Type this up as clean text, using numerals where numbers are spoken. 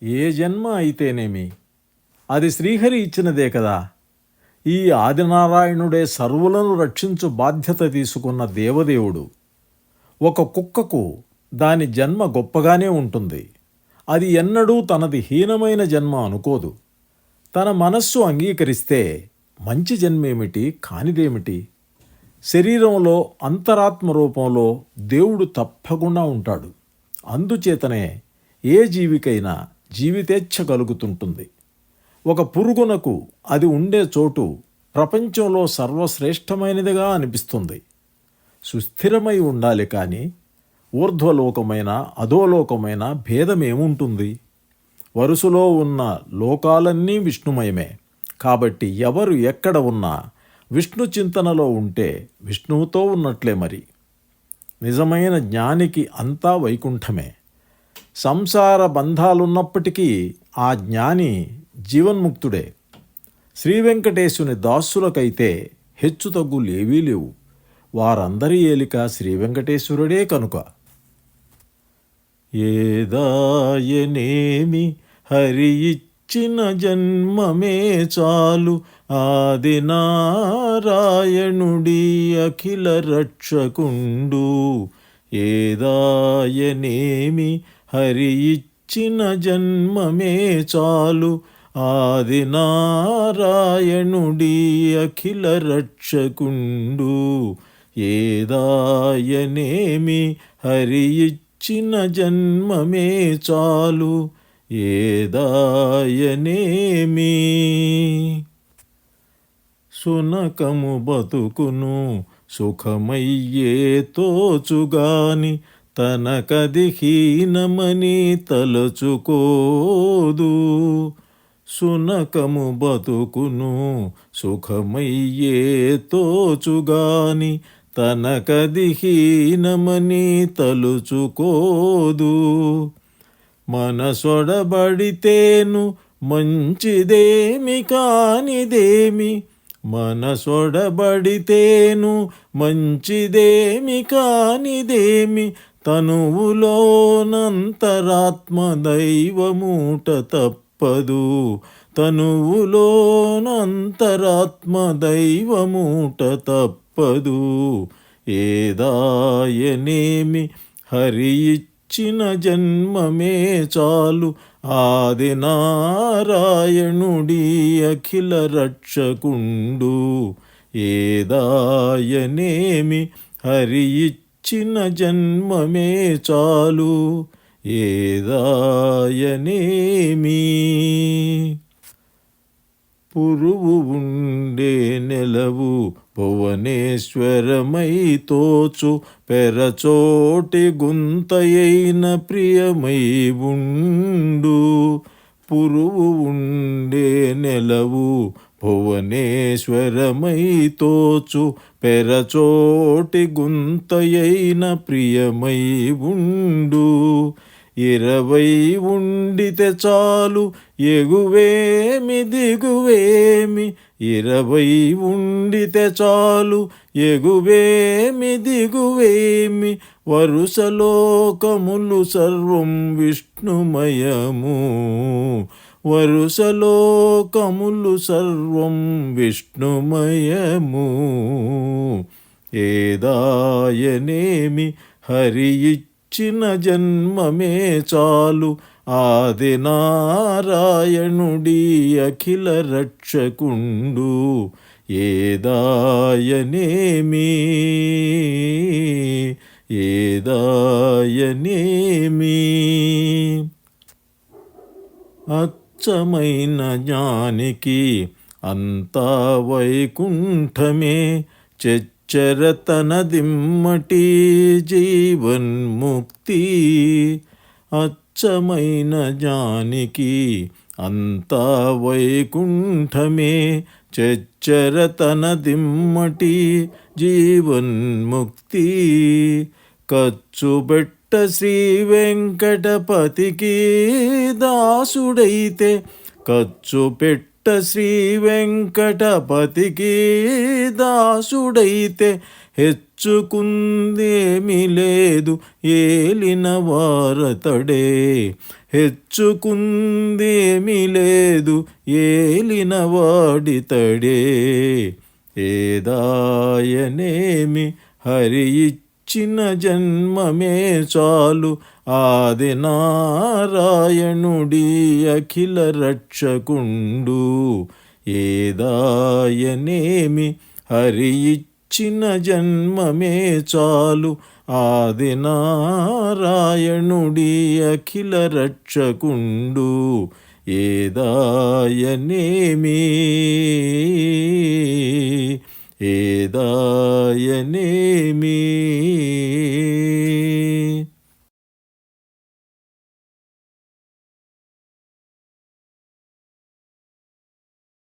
ఏ జన్మ అయితేనేమి అది శ్రీహరి ఇచ్చినదే కదా. ఈ ఆదినారాయణుడే సర్వులను రక్షించు బాధ్యత తీసుకున్న దేవదేవుడు. ఒక కుక్కకు దాని జన్మ గొప్పగానే ఉంటుంది. అది ఎన్నడూ తనది హీనమైన జన్మ అనుకోదు. తన మనస్సు అంగీకరిస్తే మంచి జన్మేమిటి కానిదేమిటి? శరీరంలో అంతరాత్మ రూపంలో దేవుడు తప్పకుండా ఉంటాడు. అందుచేతనే ఏ జీవికైనా జీవితేచ్ఛ కలుగుతుంటుంది. ఒక పురుగునకు అది ఉండే చోటు ప్రపంచంలో సర్వశ్రేష్టమైనదిగా అనిపిస్తుంది. సుస్థిరమై ఉండాలి కానీ ఊర్ధ్వలోకమైన అధోలోకమైన భేదమేముంటుంది? వరుసలో ఉన్న లోకాలన్నీ విష్ణుమయమే. కాబట్టి ఎవరు ఎక్కడ ఉన్నా విష్ణు చింతనలో ఉంటే విష్ణువుతో ఉన్నట్లే. మరి నిజమైన జ్ఞానికి అంతా వైకుంఠమే. సంసార బంధాలున్నప్పటికీ ఆ జ్ఞాని జీవన్ముక్తుడే. శ్రీవెంకటేశుని దాసులకైతే హెచ్చుతగ్గులేవీ లేవు. వారందరి ఏలిక శ్రీవెంకటేశ్వరుడే కనుక. ఏదాయనేమి హరి ఇచ్చిన జన్మమే చాలు, ఆదినారాయణుడి అఖిల రక్షకుండు. ఏదాయనేమి హరి ఇచ్చిన జన్మమే చాలు, ఆదినారాయణుడి అఖిల రక్షకుండు. ఏదాయనేమి హరి ఇచ్చిన జన్మమే చాలు, ఏదాయనేమి. సునకము బతుకును సుఖమయ్యే తోచుగాని, తనకది హీనమని తలచుకోదు. సునకము బతుకును సుఖమయ్యే తోచుగాని, తనకది హీనమని తలుచుకోదు. మనసొడబడితేను మంచిదేమి కానిదేమి, మనసొడబడితేను మంచిదేమి కానిదేమి, తనువులోనంతరాత్మ దైవమూట తప్పదు. తనువులోనంతరాత్మ దైవమూట తప్పదు. ఏదాయనేమి హరి ఇచ్చిన జన్మమే చాలు, ఆదినారాయణుడి అఖిల రక్షకుండు. ఏదాయనేమి హరి ఇచ్చిన జన్మమే చాలు, ఏదాయనేమి. పురువు ఉండే నెలవు భువనేశ్వరమై తోచు, పెరచోటి గుంతయైన ప్రియమై ఉండు. పురువు ఉండే నెలవు భువనేశ్వరమై తోచు, పెరచోటి గుంతయైన ప్రియమై ఉండు. 20 ఉండితే చాలు ఎగువేమి దిగువేమి, 20 ఉండితే చాలు ఎగువేమి దిగువేమి, వరుసలోకములు సర్వం విష్ణుమయము. వరుసలోకములు సర్వం విష్ణుమయము. ఏదాయనేమి హరి ఇచ్చిన జన్మమే చాలు, ఆదినారాయణుడి అఖిల రక్షకుండు. ఏదాయనేమి, ఏదాయనేమి. అచ్చమైన జ్ఞానికి అంతా వైకుంఠమే, చెచ్చరతనదిమ్మటి జీవన్ముక్తి. అచ్చమైన జ్ఞానికి అంతా వైకుంఠమే, చెచ్చరతనదిమ్మటి జీవన్ముక్తి. ఖర్చుబెట్ట శ్రీ వెంకటపతికి దాసుడైతే, ఖర్చుపెట్ట శ్రీ వెంకటపతికి దాసుడైతే, హెచ్చుకుందేమి లేదు ఏలిన వారతడే. హెచ్చుకుందేమీ లేదు ఏలినవాడితడే. ఏదాయనేమి హరి ఇచ్చిన జన్మమే చాలు ఆది నారాయణుడి అఖిల రక్షకుండు. ఏదాయనేమి హరి ఇచ్చిన జన్మమే చాలు ఆది నారాయణుడి అఖిల రక్షకుండు. ఏదాయనేమి ఏదాయనేమి